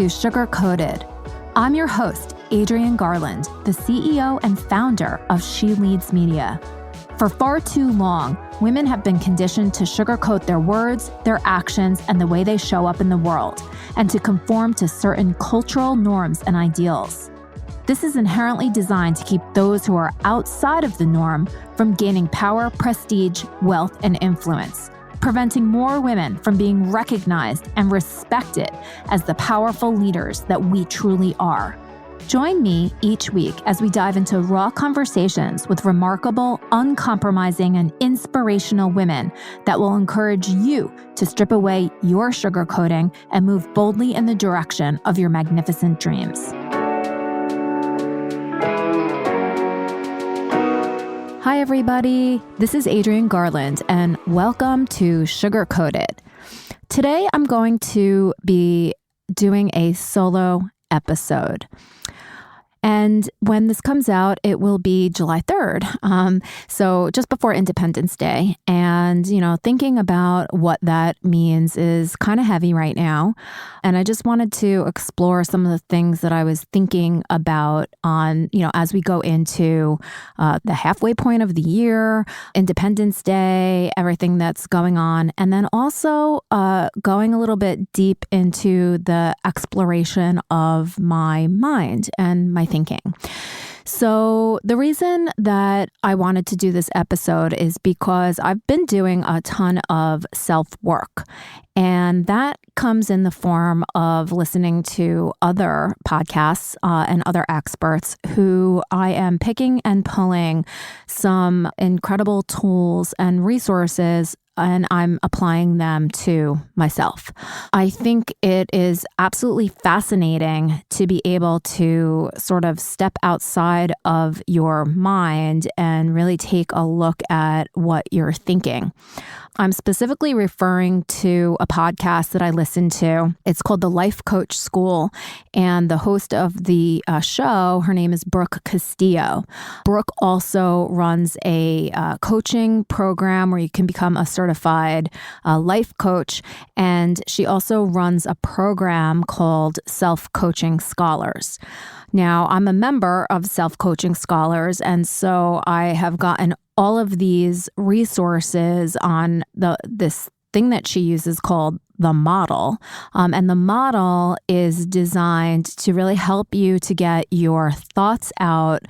to Sugar Coated. I'm your host, Adrienne Garland, the CEO and founder of She Leads Media. For far too long, women have been conditioned to sugarcoat their words, their actions, and the way they show up in the world, and to conform to certain cultural norms and ideals. This is inherently designed to keep those who are outside of the norm from gaining power, prestige, wealth, and influence, preventing more women from being recognized and respected as the powerful leaders that we truly are. Join me each week as we dive into raw conversations with remarkable, uncompromising, and inspirational women that will encourage you to strip away your sugarcoating and move boldly in the direction of your magnificent dreams. Hi, everybody. This is Adrienne Garland, and welcome to Sugar Coated. Today, I'm going to be doing a solo episode. And when this comes out, it will be July 3rd. So just before Independence Day. And, thinking about what that means is kind of heavy right now. And I just wanted to explore some of the things that I was thinking about on, as we go into the halfway point of the year, Independence Day, everything that's going on. And then also going a little bit deep into the exploration of my mind and my thinking. So the reason that I wanted to do this episode is because I've been doing a ton of self-work, and that comes in the form of listening to other podcasts and other experts who I am picking and pulling some incredible tools and resources, and I'm applying them to myself. I think it is absolutely fascinating to be able to sort of step outside of your mind and really take a look at what you're thinking. I'm specifically referring to a podcast that I listen to. It's called The Life Coach School, and the host of the show, her name is Brooke Castillo. Brooke also runs a coaching program where you can become a certified life coach, and she also runs a program called Self-Coaching Scholars. Now, I'm a member of Self-Coaching Scholars, and so I have gotten all of these resources on this thing that she uses called the model. And the model is designed to really help you to get your thoughts out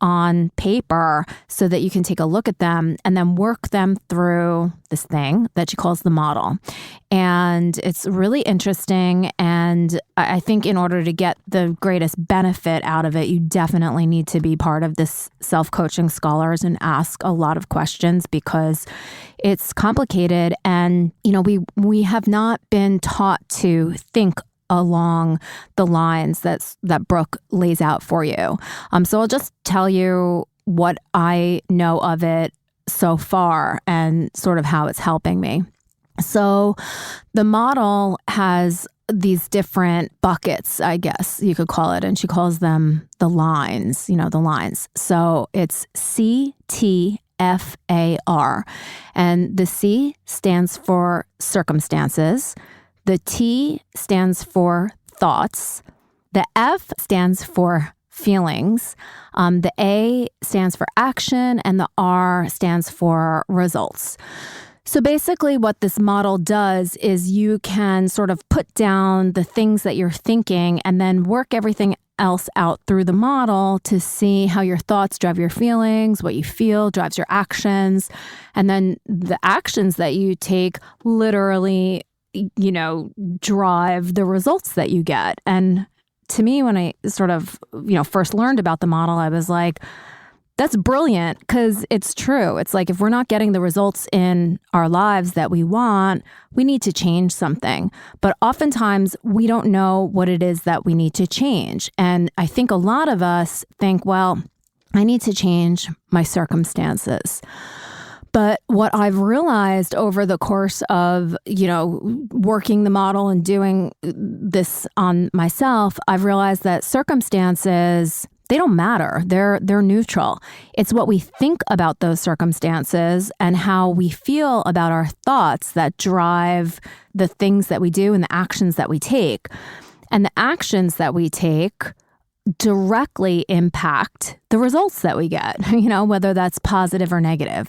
on paper so that you can take a look at them and then work them through this thing that she calls the model. And it's really interesting. And I think in order to get the greatest benefit out of it, you definitely need to be part of this Self-Coaching Scholars and ask a lot of questions because it's complicated. And, we have not been taught to think along the lines that Brooke lays out for you. So I'll just tell you what I know of it so far and sort of how it's helping me. So the model has these different buckets, I guess you could call it, and she calls them the lines, the lines. So it's CTFAR, and the C stands for circumstances. The T stands for thoughts. The F stands for feelings. The A stands for action, and the R stands for results. So basically what this model does is you can sort of put down the things that you're thinking and then work everything else out through the model to see how your thoughts drive your feelings, what you feel drives your actions, and then the actions that you take literally drive the results that you get. And to me, when I sort of, first learned about the model, I was like, that's brilliant because it's true. It's like if we're not getting the results in our lives that we want, we need to change something. But oftentimes we don't know what it is that we need to change. And I think a lot of us think, well, I need to change my circumstances. But what I've realized over the course of, working the model and doing this on myself, I've realized that circumstances, they don't matter. They're neutral. It's what we think about those circumstances and how we feel about our thoughts that drive the things that we do and the actions that we take. And the actions that we take directly impact the results that we get, whether that's positive or negative.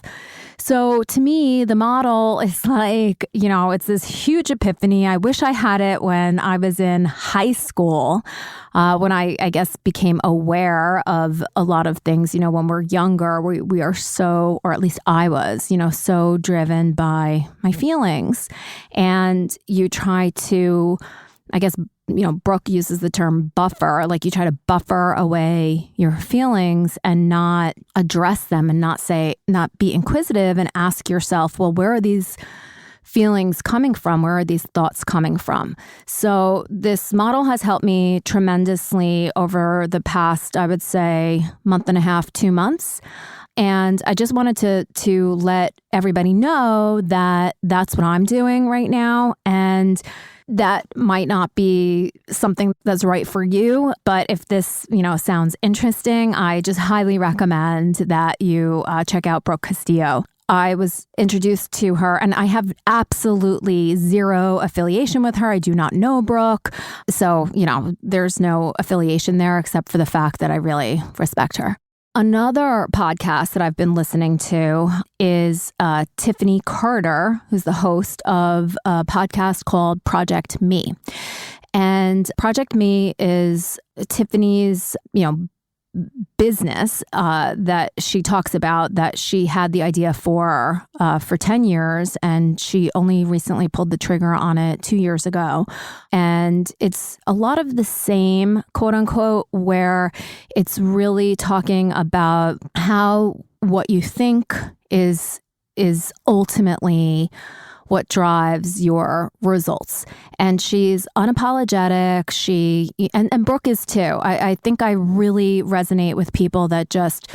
So to me, the model is like, it's this huge epiphany. I wish I had it when I was in high school, when I guess became aware of a lot of things. When we're younger, we are so, or at least I was, so driven by my feelings. And you try to, I guess, Brooke uses the term buffer, like you try to buffer away your feelings and not address them and not be inquisitive and ask yourself, well, where are these feelings coming from? Where are these thoughts coming from? So this model has helped me tremendously over the past, I would say, month and a half, 2 months. And I just wanted to let everybody know that that's what I'm doing right now. And that might not be something that's right for you, but if this, sounds interesting, I just highly recommend that you check out Brooke Castillo. I was introduced to her and I have absolutely zero affiliation with her. I do not know Brooke. So, there's no affiliation there except for the fact that I really respect her. Another podcast that I've been listening to is Tiffany Carter, who's the host of a podcast called ProjectMe. And ProjectMe is Tiffany's, business that she talks about that she had the idea for 10 years, and she only recently pulled the trigger on it 2 years ago. And it's a lot of the same, quote unquote, where it's really talking about how what you think is ultimately what drives your results. And she's unapologetic. And Brooke is too. I think I really resonate with people that just,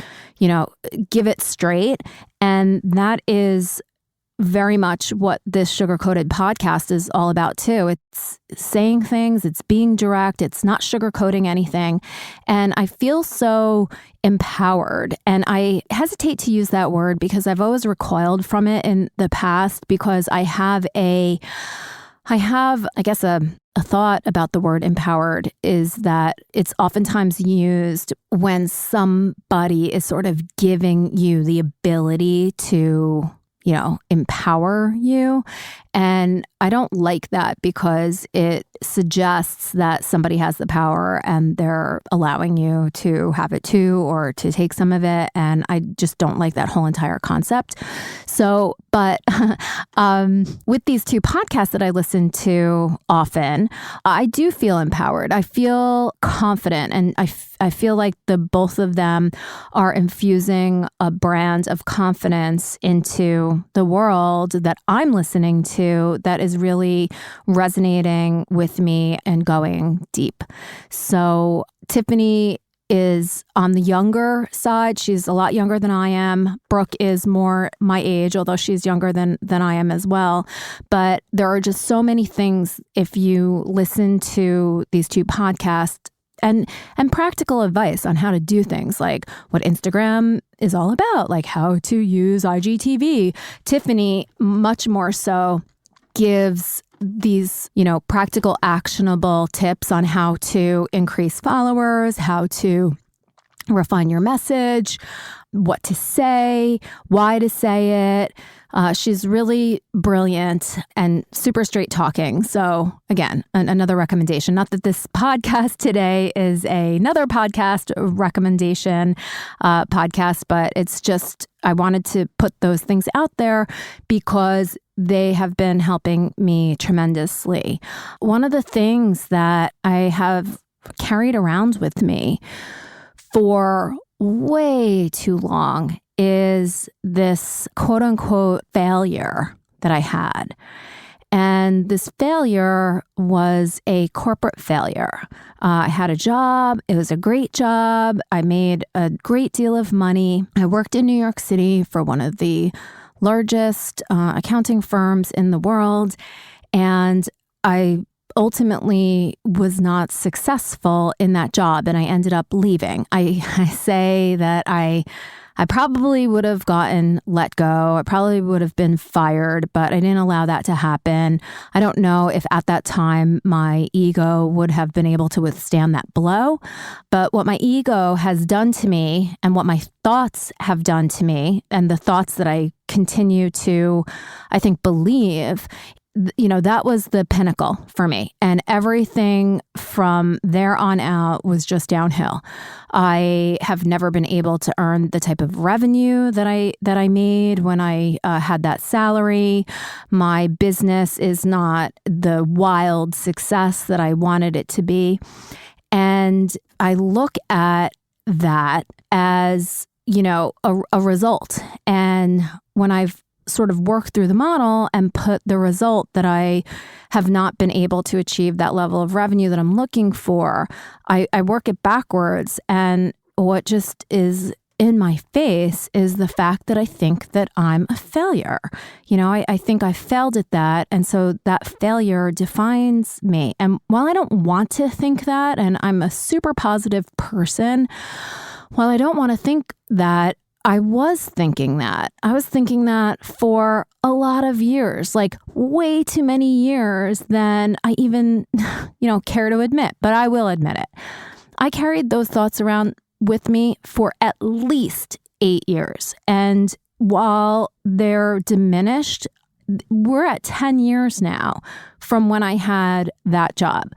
give it straight. And that is very much what this sugar-coated podcast is all about too. It's saying things, it's being direct, it's not sugarcoating anything. And I feel so empowered. And I hesitate to use that word because I've always recoiled from it in the past because I have, I guess, a thought about the word empowered is that it's oftentimes used when somebody is sort of giving you the ability to empower you. And I don't like that because it suggests that somebody has the power and they're allowing you to have it too, or to take some of it. And I just don't like that whole entire concept. So, but with these two podcasts that I listen to often, I do feel empowered. I feel confident, and I feel like the both of them are infusing a brand of confidence into the world that I'm listening to that is really resonating with me and going deep. So Tiffany is on the younger side. She's a lot younger than I am. Brooke is more my age, although she's younger than I am as well. But there are just so many things if you listen to these two podcasts and practical advice on how to do things like what Instagram is all about, like how to use IGTV. Tiffany, much more so, gives these, practical, actionable tips on how to increase followers, how to refine your message, what to say, why to say it. She's really brilliant and super straight talking. So again, another recommendation. Not that this podcast today is another podcast recommendation podcast, but it's just, I wanted to put those things out there because they have been helping me tremendously. One of the things that I have carried around with me for way too long is this quote unquote failure that I had. And this failure was a corporate failure. I had a job. It was a great job. I made a great deal of money. I worked in New York City for one of the largest accounting firms in the world. And I ultimately was not successful in that job and I ended up leaving. I say that I I probably would have gotten let go. I probably would have been fired, but I didn't allow that to happen. I don't know if at that time my ego would have been able to withstand that blow. But what my ego has done to me and what my thoughts have done to me, and the thoughts that I continue to, I think, believe, that was the pinnacle for me. And everything from there on out was just downhill. I have never been able to earn the type of revenue that I made when I had that salary. My business is not the wild success that I wanted it to be. And I look at that as, a result. And when I've sort of work through the model and put the result that I have not been able to achieve that level of revenue that I'm looking for, I work it backwards. And what just is in my face is the fact that I think that I'm a failure. I think I failed at that. And so that failure defines me. And while I don't want to think that, and I'm a super positive person, while I don't want to think that, I was thinking that. I was thinking that for a lot of years, like way too many years than I even, care to admit, but I will admit it. I carried those thoughts around with me for at least 8 years. And while they're diminished, we're at 10 years now from when I had that job.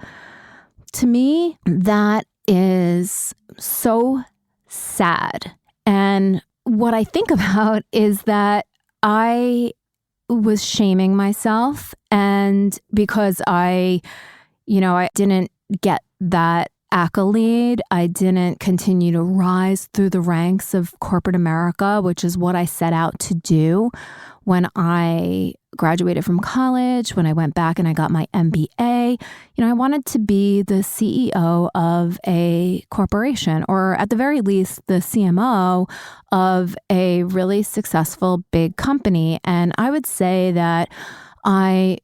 To me, that is so sad. And what I think about is that I was shaming myself, and because I didn't get that accolade, I didn't continue to rise through the ranks of corporate America, which is what I set out to do when I graduated from college, when I went back and I got my MBA. I wanted to be the CEO of a corporation, or at the very least, the CMO of a really successful big company. And I would say that I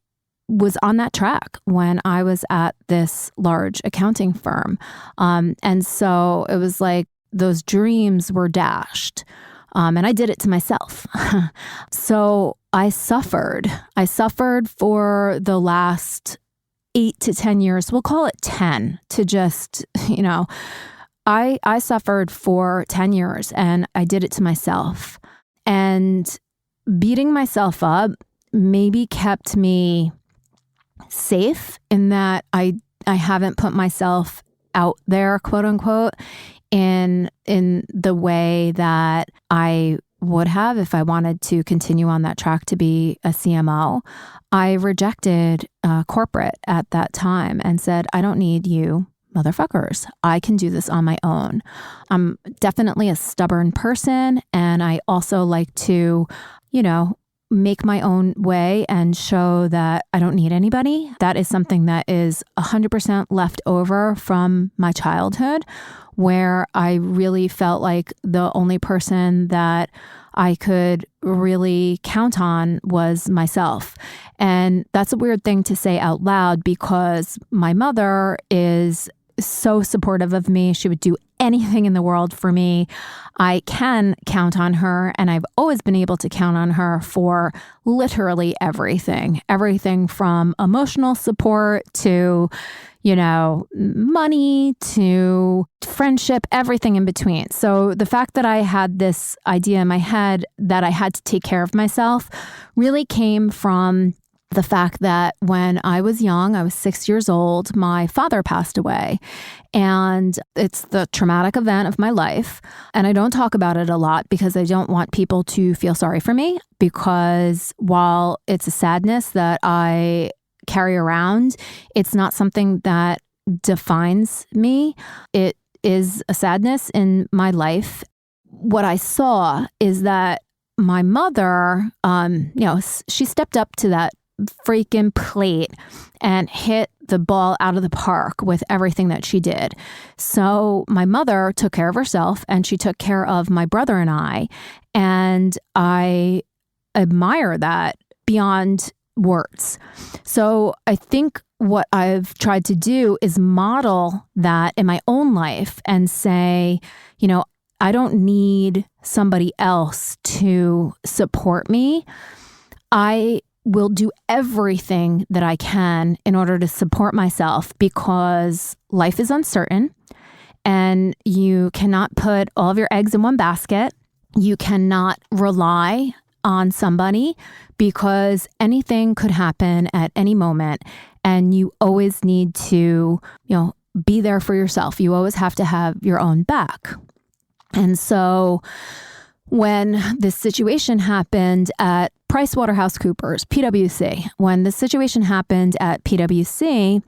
was on that track when I was at this large accounting firm. And so it was like those dreams were dashed. And I did it to myself. So I suffered. I suffered for the last 8 to 10 years. We'll call it 10 to just, I suffered for 10 years and I did it to myself. And beating myself up maybe kept me safe in that I haven't put myself out there, quote unquote, in the way that I would have if I wanted to continue on that track to be a CMO. I rejected corporate at that time and said, I don't need you motherfuckers. I can do this on my own. I'm definitely a stubborn person. And I also like to, make my own way and show that I don't need anybody. That is something that is 100% left over from my childhood, where I really felt like the only person that I could really count on was myself. And that's a weird thing to say out loud because my mother is so supportive of me. She would do anything in the world for me. I can count on her, and I've always been able to count on her for literally everything from emotional support to, money to friendship, everything in between. So the fact that I had this idea in my head that I had to take care of myself really came from the fact that when I was young, I was 6 years old, my father passed away. And it's the traumatic event of my life. And I don't talk about it a lot because I don't want people to feel sorry for me, because while it's a sadness that I carry around, it's not something that defines me. It is a sadness in my life. What I saw is that my mother, she stepped up to that freaking plate and hit the ball out of the park with everything that she did. So my mother took care of herself and she took care of my brother and I. And I admire that beyond words. So I think what I've tried to do is model that in my own life and say, I don't need somebody else to support me. I will do everything that I can in order to support myself because life is uncertain and you cannot put all of your eggs in one basket. You cannot rely on somebody because anything could happen at any moment, and you always need to, be there for yourself. You always have to have your own back. And so when this situation happened at PricewaterhouseCoopers, PwC, when the situation happened at PwC,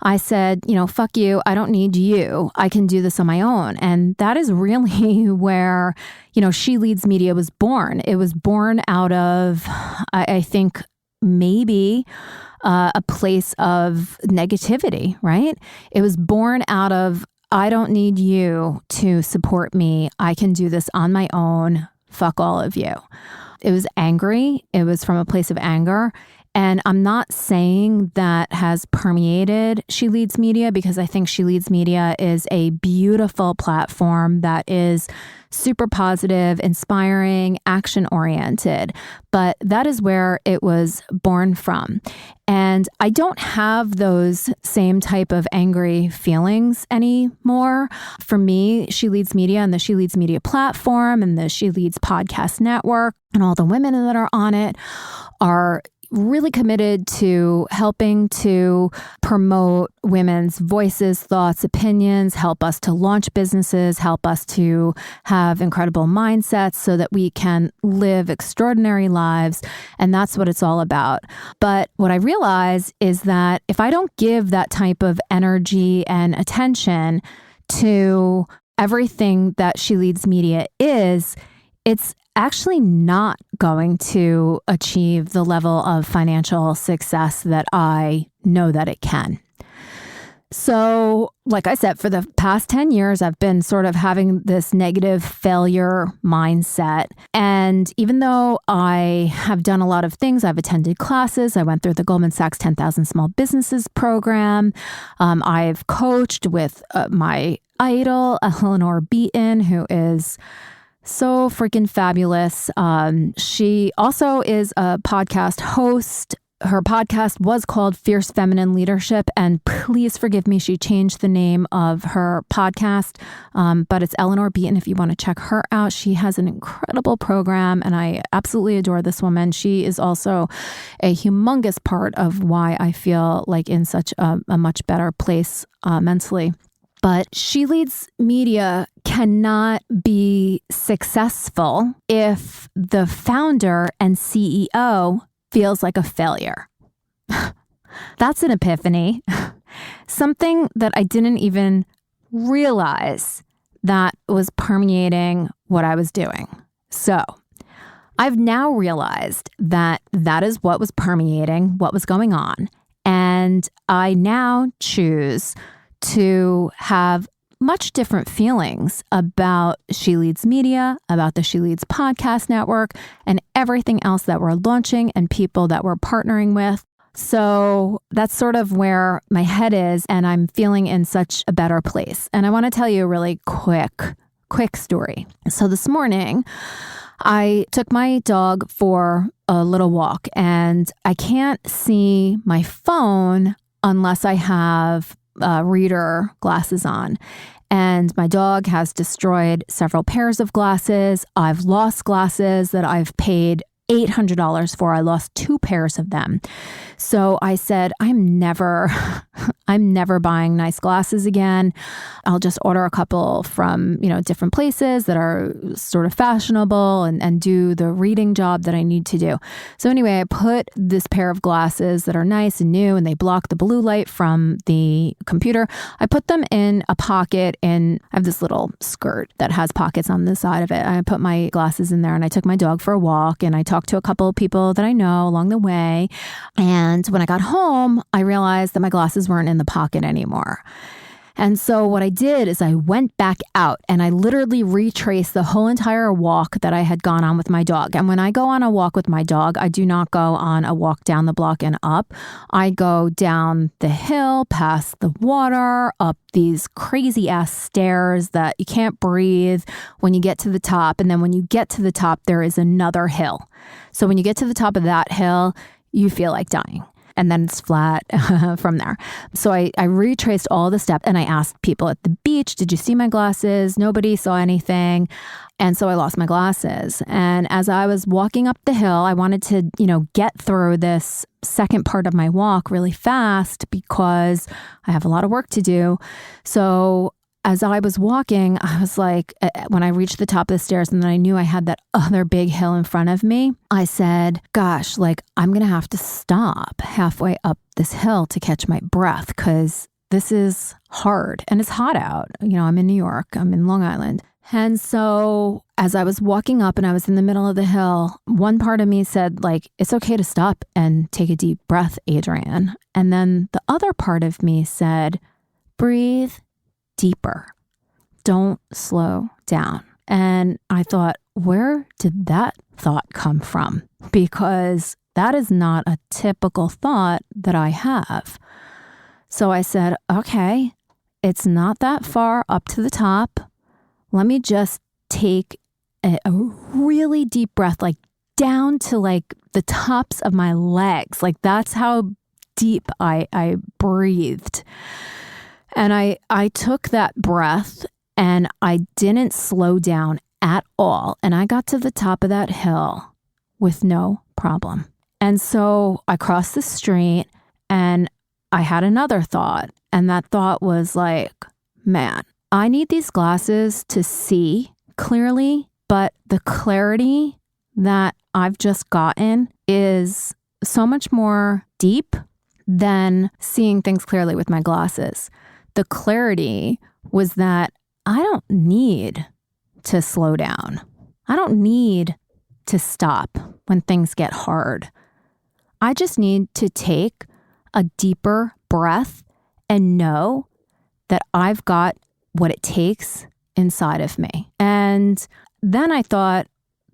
I said, fuck you. I don't need you. I can do this on my own. And that is really where, She Leads Media was born. It was born out of, I think, maybe a place of negativity, right? It was born out of, I don't need you to support me. I can do this on my own. Fuck all of you. It was angry. It was from a place of anger. And I'm not saying that has permeated She Leads Media, because I think She Leads Media is a beautiful platform that is super positive, inspiring, action-oriented. But that is where it was born from. And I don't have those same type of angry feelings anymore. For me, She Leads Media and the She Leads Media platform and the She Leads podcast network and all the women that are on it are really committed to helping to promote women's voices, thoughts, opinions, help us to launch businesses, help us to have incredible mindsets so that we can live extraordinary lives. And that's what it's all about. But what I realize is that if I don't give that type of energy and attention to everything that She Leads Media is, it's actually not going to achieve the level of financial success that I know that it can. So, like I said, for the past 10 years, I've been sort of having this negative failure mindset. And even though I have done a lot of things, I've attended classes, I went through the Goldman Sachs 10,000 Small Businesses program. I've coached with my idol, Eleanor Beaton, who is so freaking fabulous. She also is a podcast host. Her podcast was called Fierce Feminine Leadership, and please forgive me, she changed the name of her podcast, but it's Eleanor Beaton if you want to check her out. She has an incredible program, and I absolutely adore this woman. She is also a humongous part of why I feel like in such a much better place mentally. But She Leads Media cannot be successful if the founder and CEO feels like a failure. That's an epiphany. Something that I didn't even realize that was permeating what I was doing. So I've now realized that that is what was permeating, what was going on. And I now choose to have much different feelings about She Leads Media, about the She Leads podcast network, and everything else that we're launching and people that we're partnering with. So that's sort of where my head is, and I'm feeling in such a better place. And I want to tell you a really quick story. So this morning, I took my dog for a little walk, and I can't see my phone unless I have reader glasses on. And my dog has destroyed several pairs of glasses. I've lost glasses that I've paid $800 for. I lost 2 pairs of them. So I said, I'm never buying nice glasses again. I'll just order a couple from, different places that are sort of fashionable and do the reading job that I need to do. So anyway, I put this pair of glasses that are nice and new and they block the blue light from the computer. I put them in a pocket I have this little skirt that has pockets on the side of it. I put my glasses in there and I took my dog for a walk and I talked to a couple of people that I know along the way. And when I got home, I realized that my glasses weren't in the pocket anymore. And so what I did is I went back out and I literally retraced the whole entire walk that I had gone on with my dog. And when I go on a walk with my dog, I do not go on a walk down the block and up. I go down the hill, past the water, up these crazy ass stairs that you can't breathe when you get to the top. And then when you get to the top, there is another hill. So when you get to the top of that hill, you feel like dying. And then it's flat from there. So I retraced all the steps and I asked people at the beach, did you see my glasses? Nobody saw anything. And so I lost my glasses. And as I was walking up the hill, I wanted to, get through this second part of my walk really fast because I have a lot of work to do. So as I was walking, I was like, when I reached the top of the stairs and then I knew I had that other big hill in front of me, I said, gosh, I'm going to have to stop halfway up this hill to catch my breath because this is hard and it's hot out. I'm in New York, I'm in Long Island. And so as I was walking up and I was in the middle of the hill, one part of me said, it's okay to stop and take a deep breath, Adrienne. And then the other part of me said, breathe deeper. Don't slow down. And I thought, where did that thought come from? Because that is not a typical thought that I have. So I said, okay, it's not that far up to the top. Let me just take a really deep breath, down to the tops of my legs. That's how deep I breathed. And I took that breath and I didn't slow down at all. And I got to the top of that hill with no problem. And so I crossed the street and I had another thought. And that thought was man, I need these glasses to see clearly, but the clarity that I've just gotten is so much more deep than seeing things clearly with my glasses. The clarity was that I don't need to slow down. I don't need to stop when things get hard. I just need to take a deeper breath and know that I've got what it takes inside of me. And then I thought,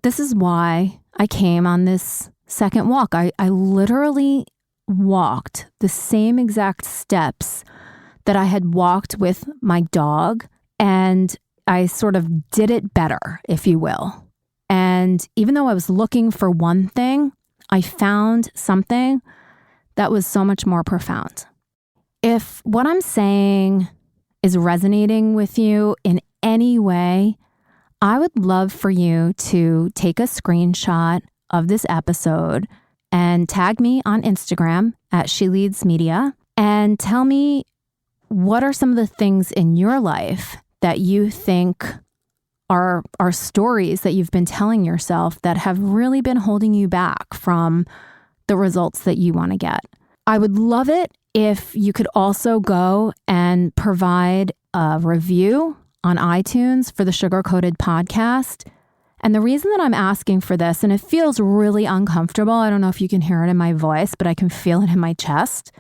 this is why I came on this second walk. I literally walked the same exact steps that I had walked with my dog, and I sort of did it better, if you will. And even though I was looking for one thing, I found something that was so much more profound. If what I'm saying is resonating with you in any way, I would love for you to take a screenshot of this episode and tag me on Instagram at SheLeadsMedia and tell me what are some of the things in your life that you think are stories that you've been telling yourself that have really been holding you back from the results that you want to get. I would love it if you could also go and provide a review on iTunes for the Sugar Coated podcast. And the reason that I'm asking for this, and it feels really uncomfortable, I don't know if you can hear it in my voice, but I can feel it in my chest.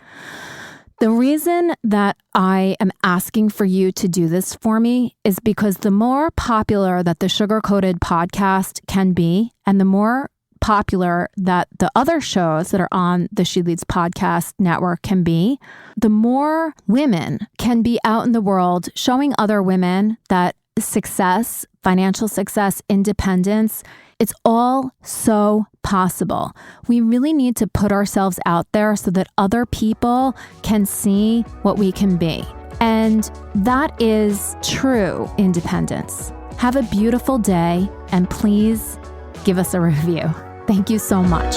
The reason that I am asking for you to do this for me is because the more popular that the Sugar Coated podcast can be, and the more popular that the other shows that are on the She Leads podcast network can be, the more women can be out in the world showing other women that success, financial success, independence, it's all so possible. We really need to put ourselves out there so that other people can see what we can be. And that is true independence. Have a beautiful day, and please give us a review. Thank you so much.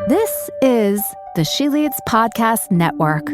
This is the She Leads Podcast Network.